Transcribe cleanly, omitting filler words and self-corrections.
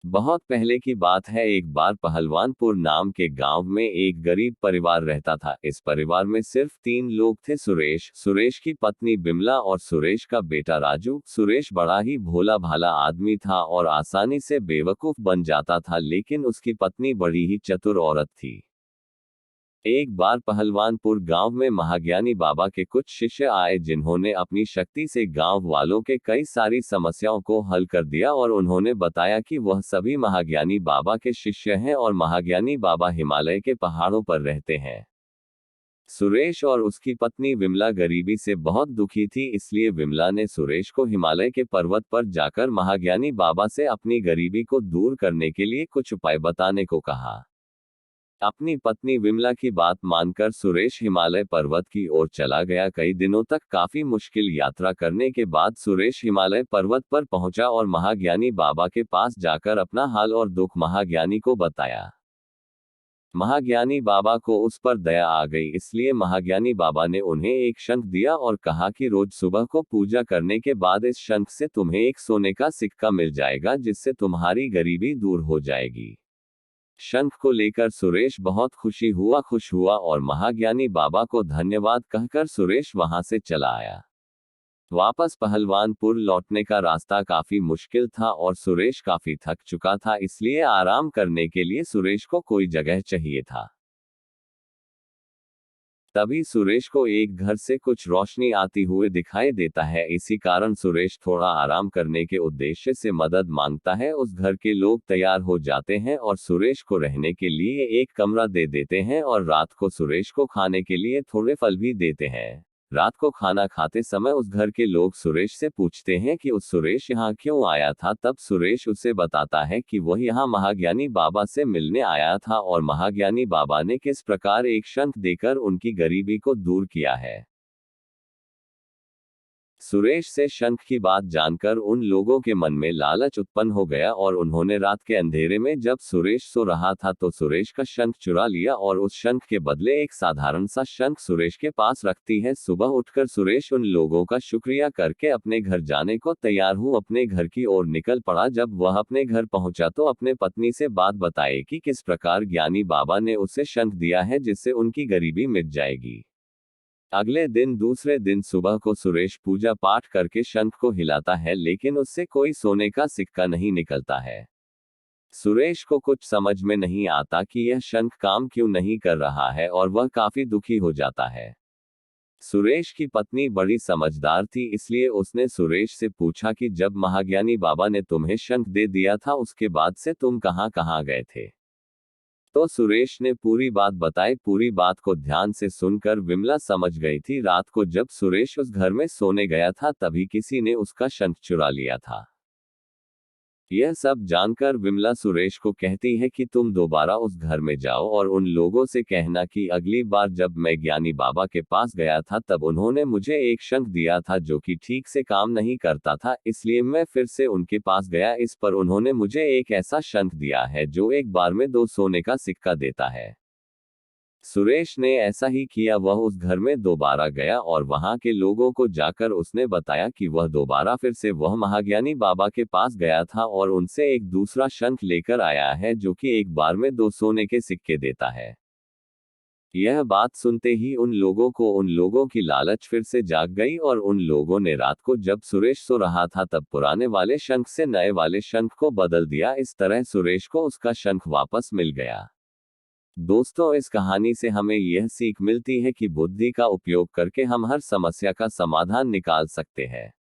बहुत पहले की बात है। एक बार पहलवानपुर नाम के गांव में एक गरीब परिवार रहता था। इस परिवार में सिर्फ 3 लोग थे, सुरेश, सुरेश की पत्नी बिमला और सुरेश का बेटा राजू। सुरेश बड़ा ही भोला भाला आदमी था और आसानी से बेवकूफ बन जाता था, लेकिन उसकी पत्नी बड़ी ही चतुर औरत थी। एक बार पहलवानपुर गांव में महाज्ञानी बाबा के कुछ शिष्य आए, जिन्होंने अपनी शक्ति से गांव वालों के कई सारी समस्याओं को हल कर दिया और उन्होंने बताया कि वह सभी महाज्ञानी बाबा के शिष्य हैं और महाज्ञानी बाबा हिमालय के पहाड़ों पर रहते हैं। सुरेश और उसकी पत्नी विमला गरीबी से बहुत दुखी थी, इसलिए विमला ने सुरेश को हिमालय के पर्वत पर जाकर महाज्ञानी बाबा से अपनी गरीबी को दूर करने के लिए कुछ उपाय बताने को कहा। अपनी पत्नी विमला की बात मानकर सुरेश हिमालय पर्वत की ओर चला गया। कई दिनों तक काफी मुश्किल यात्रा करने के बाद सुरेश हिमालय पर्वत पर पहुंचा और महाज्ञानी बाबा के पास जाकर अपना हाल और दुख महाज्ञानी को बताया। महाज्ञानी बाबा को उस पर दया आ गई, इसलिए महाज्ञानी बाबा ने उन्हें एक शंख दिया और कहा कि रोज सुबह को पूजा करने के बाद इस शंख से तुम्हें एक सोने का सिक्का मिल जाएगा, जिससे तुम्हारी गरीबी दूर हो जाएगी। शंख को लेकर सुरेश बहुत खुश हुआ और महाज्ञानी बाबा को धन्यवाद कहकर सुरेश वहां से चला आया। वापस पहलवानपुर लौटने का रास्ता काफी मुश्किल था और सुरेश काफी थक चुका था, इसलिए आराम करने के लिए सुरेश को कोई जगह चाहिए था। तभी सुरेश को एक घर से कुछ रोशनी आती हुए दिखाई देता है। इसी कारण सुरेश थोड़ा आराम करने के उद्देश्य से मदद मांगता है। उस घर के लोग तैयार हो जाते हैं और सुरेश को रहने के लिए एक कमरा दे देते हैं और रात को सुरेश को खाने के लिए थोड़े फल भी देते हैं। रात को खाना खाते समय उस घर के लोग सुरेश से पूछते हैं कि उस सुरेश यहाँ क्यों आया था। तब सुरेश उसे बताता है कि वह यहाँ महाज्ञानी बाबा से मिलने आया था और महाज्ञानी बाबा ने किस प्रकार एक शंख देकर उनकी गरीबी को दूर किया है। सुरेश से शंख की बात जानकर उन लोगों के मन में लालच उत्पन्न हो गया और उन्होंने रात के अंधेरे में जब सुरेश सो रहा था तो सुरेश का शंख चुरा लिया और उस शंख के बदले एक साधारण सा शंख सुरेश के पास रखती है। सुबह उठकर सुरेश उन लोगों का शुक्रिया करके अपने घर जाने को तैयार अपने घर की ओर निकल पड़ा। जब वह अपने घर पहुंचा तो अपने पत्नी से बात बताई कि किस प्रकार ज्ञानी बाबा ने उसे शंख दिया है, जिससे उनकी गरीबी मिट जाएगी। अगले दिन दूसरे दिन सुबह को सुरेश पूजा पाठ करके शंख को हिलाता है, लेकिन उससे कोई सोने का सिक्का नहीं निकलता है। सुरेश को कुछ समझ में नहीं आता कि यह शंख काम क्यों नहीं कर रहा है और वह काफी दुखी हो जाता है। सुरेश की पत्नी बड़ी समझदार थी, इसलिए उसने सुरेश से पूछा कि जब महाज्ञानी बाबा ने तुम्हें शंख दे दिया था उसके बाद से तुम कहाँ कहाँ गए थे। तो सुरेश ने पूरी बात बताई। पूरी बात को ध्यान से सुनकर विमला समझ गई थी। रात को जब सुरेश उस घर में सोने गया था तभी किसी ने उसका शंख चुरा लिया था। यह सब जानकर विमला सुरेश को कहती है कि तुम दोबारा उस घर में जाओ और उन लोगों से कहना कि अगली बार जब मैं ज्ञानी बाबा के पास गया था तब उन्होंने मुझे एक शंख दिया था जो कि ठीक से काम नहीं करता था, इसलिए मैं फिर से उनके पास गया। इस पर उन्होंने मुझे एक ऐसा शंख दिया है जो एक बार में 2 सोने का सिक्का देता है। सुरेश ने ऐसा ही किया। वह उस घर में दोबारा गया और वहां के लोगों को जाकर उसने बताया कि वह दोबारा फिर से वह महाज्ञानी बाबा के पास गया था और उनसे एक दूसरा शंख लेकर आया है जो कि एक बार में 2 सोने के सिक्के देता है। यह बात सुनते ही उन लोगों की लालच फिर से जाग गई और उन लोगों ने रात को जब सुरेश सो रहा था तब पुराने वाले शंख से नए वाले शंख को बदल दिया। इस तरह सुरेश को उसका शंख वापस मिल गया। दोस्तों, इस कहानी से हमें यह सीख मिलती है कि बुद्धि का उपयोग करके हम हर समस्या का समाधान निकाल सकते हैं।